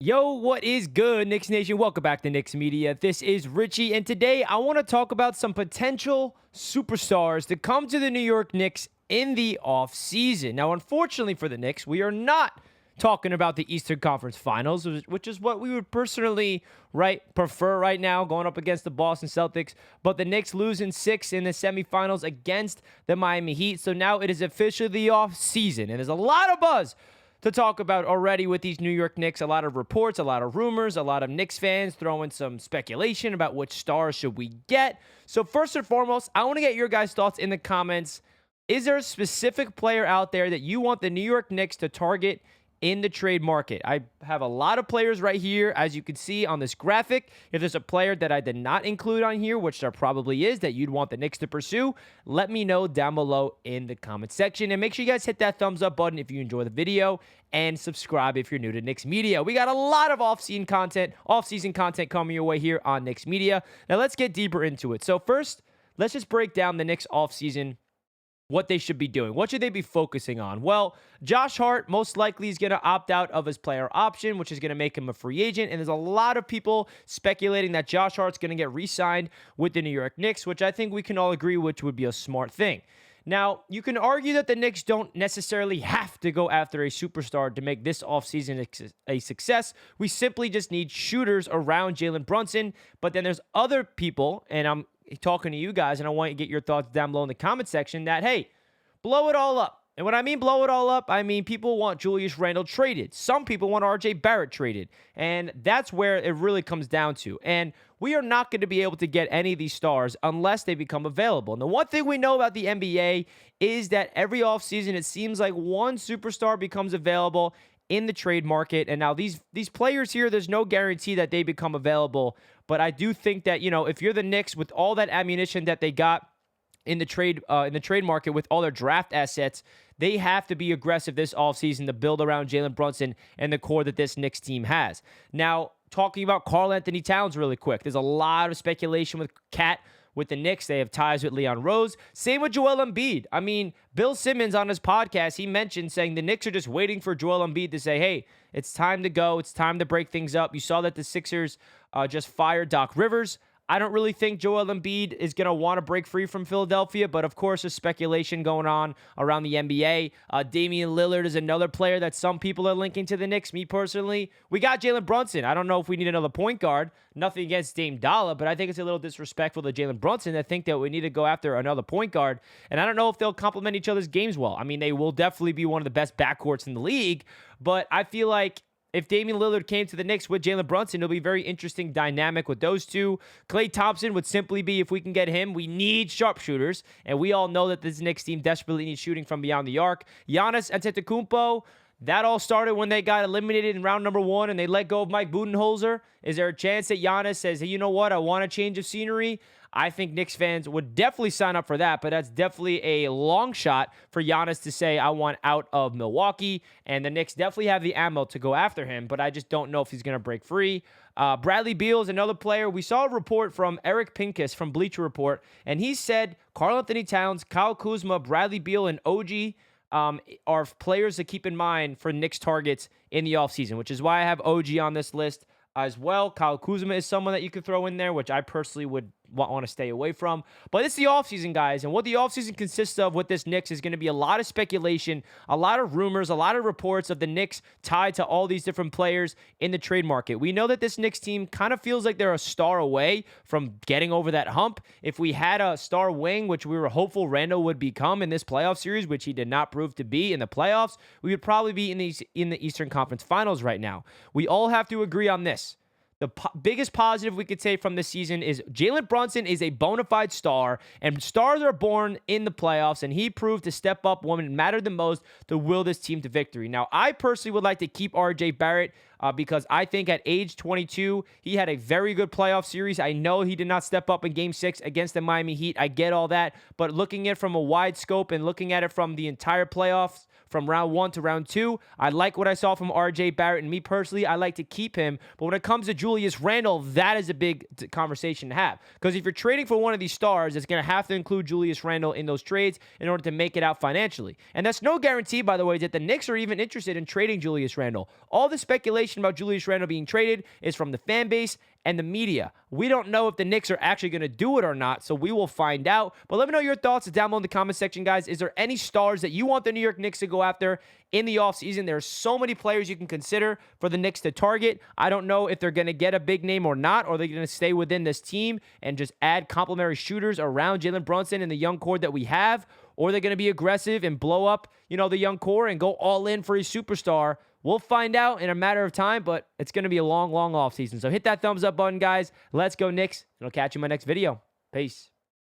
Yo, what is good, Knicks Nation? Welcome back to Knicks Media. This is Richie, and today I want to talk about some potential superstars to come to the New York Knicks in the offseason. Now, unfortunately for the Knicks, we are not talking about the Eastern Conference Finals, which is what we would personally prefer right now, going up against the Boston Celtics. But the Knicks losing 6 in the semifinals against the Miami Heat. So now it is officially the offseason, and there's a lot of buzz to talk about already with these New York Knicks. A lot of reports, a lot of rumors, a lot of Knicks fans throwing some speculation about which stars should we get. So first and foremost, I want to get your guys' thoughts in the comments. Is there a specific player out there that you want the New York Knicks to target in the trade market? I have a lot of players right here, as you can see on this graphic. If there's a player that I did not include on here, which there probably is, that you'd want the Knicks to pursue, let me know down below in the comment section. And make sure you guys hit that thumbs up button if you enjoy the video, and subscribe if you're new to Knicks Media. We got a lot of off-season content coming your way here on Knicks Media. Now let's get deeper into it. So first, let's just break down the Knicks off-season, what they should be doing. What should they be focusing on? Well, Josh Hart most likely is going to opt out of his player option, which is going to make him a free agent. And there's a lot of people speculating that Josh Hart's going to get re-signed with the New York Knicks, which I think we can all agree which would be a smart thing. Now, you can argue that the Knicks don't necessarily have to go after a superstar to make this offseason a success. We simply just need shooters around Jalen Brunson. But then there's other people, and I'm talking to you guys, and I want you to get your thoughts down below in the comment section, that, hey, blow it all up. And when I mean blow it all up, I mean people want Julius Randle traded. Some people want RJ Barrett traded. And that's where it really comes down to. And we are not going to be able to get any of these stars unless they become available. And the one thing we know about the NBA is that every offseason it seems like one superstar becomes available in the trade market. And now these players here, there's no guarantee that they become available. But I do think that, if you're the Knicks with all that ammunition that they got in the trade market with all their draft assets, they have to be aggressive this offseason to build around Jalen Brunson and the core that this Knicks team has. Now, talking about Karl-Anthony Towns really quick, there's a lot of speculation with Cat. With the Knicks, they have ties with Leon Rose. Same with Joel Embiid. I mean, Bill Simmons on his podcast, he mentioned saying the Knicks are just waiting for Joel Embiid to say, hey, it's time to go. It's time to break things up. You saw that the Sixers just fired Doc Rivers. I don't really think Joel Embiid is going to want to break free from Philadelphia, but of course, there's speculation going on around the NBA. Damian Lillard is another player that some people are linking to the Knicks. Me personally, we got Jalen Brunson. I don't know if we need another point guard. Nothing against Dame Dollar, but I think it's a little disrespectful to Jalen Brunson to think that we need to go after another point guard. And I don't know if they'll complement each other's games well. I mean, they will definitely be one of the best backcourts in the league, but I feel like if Damian Lillard came to the Knicks with Jalen Brunson, it'll be a very interesting dynamic with those two. Klay Thompson would simply be, if we can get him, we need sharpshooters. And we all know that this Knicks team desperately needs shooting from beyond the arc. Giannis Antetokounmpo, that all started when they got eliminated in round number 1 and they let go of Mike Budenholzer. Is there a chance that Giannis says, hey, you know what, I want a change of scenery? I think Knicks fans would definitely sign up for that, but that's definitely a long shot for Giannis to say, I want out of Milwaukee, and the Knicks definitely have the ammo to go after him, but I just don't know if he's going to break free. Bradley Beal is another player. We saw a report from Eric Pincus from Bleacher Report, and he said Karl-Anthony Towns, Kyle Kuzma, Bradley Beal, and OG are players to keep in mind for Knicks targets in the offseason, which is why I have OG on this list as well. Kyle Kuzma is someone that you could throw in there, which I personally would want to stay away from. But it's the offseason, guys, and what the offseason consists of with this Knicks is going to be a lot of speculation, a lot of rumors, a lot of reports of the Knicks tied to all these different players in the trade market. We know that this Knicks team kind of feels like they're a star away from getting over that hump. If we had a star wing, which we were hopeful Randle would become in this playoff series, which he did not prove to be in the playoffs, we would probably be in the Eastern Conference Finals right now. We all have to agree on this. The biggest positive we could say from this season is Jalen Brunson is a bona fide star, and stars are born in the playoffs, and he proved to step up when it mattered the most to will this team to victory. Now, I personally would like to keep RJ Barrett because I think at age 22, he had a very good playoff series. I know he did not step up in Game 6 against the Miami Heat. I get all that, but looking at it from a wide scope and looking at it from the entire playoffs, from round 1 to round 2, I like what I saw from RJ Barrett, and me personally, I like to keep him. But when it comes to Julius Randle, that is a big conversation to have. Because if you're trading for one of these stars, it's going to have to include Julius Randle in those trades in order to make it out financially. And that's no guarantee, by the way, that the Knicks are even interested in trading Julius Randle. All the speculation speculation about Julius Randle being traded is from the fan base and the media. We don't know if the Knicks are actually going to do it or not, so we will find out. But let me know your thoughts down below in the comment section, guys. Is there any stars that you want the New York Knicks to go after in the offseason? There are so many players you can consider for the Knicks to target. I don't know if they're going to get a big name or not, or they're going to stay within this team and just add complementary shooters around Jalen Brunson and the young core that we have, or they're going to be aggressive and blow up, the young core and go all in for a superstar. We'll find out in a matter of time, but it's going to be a long, long offseason. So hit that thumbs up button, guys. Let's go Knicks, and I'll catch you in my next video. Peace.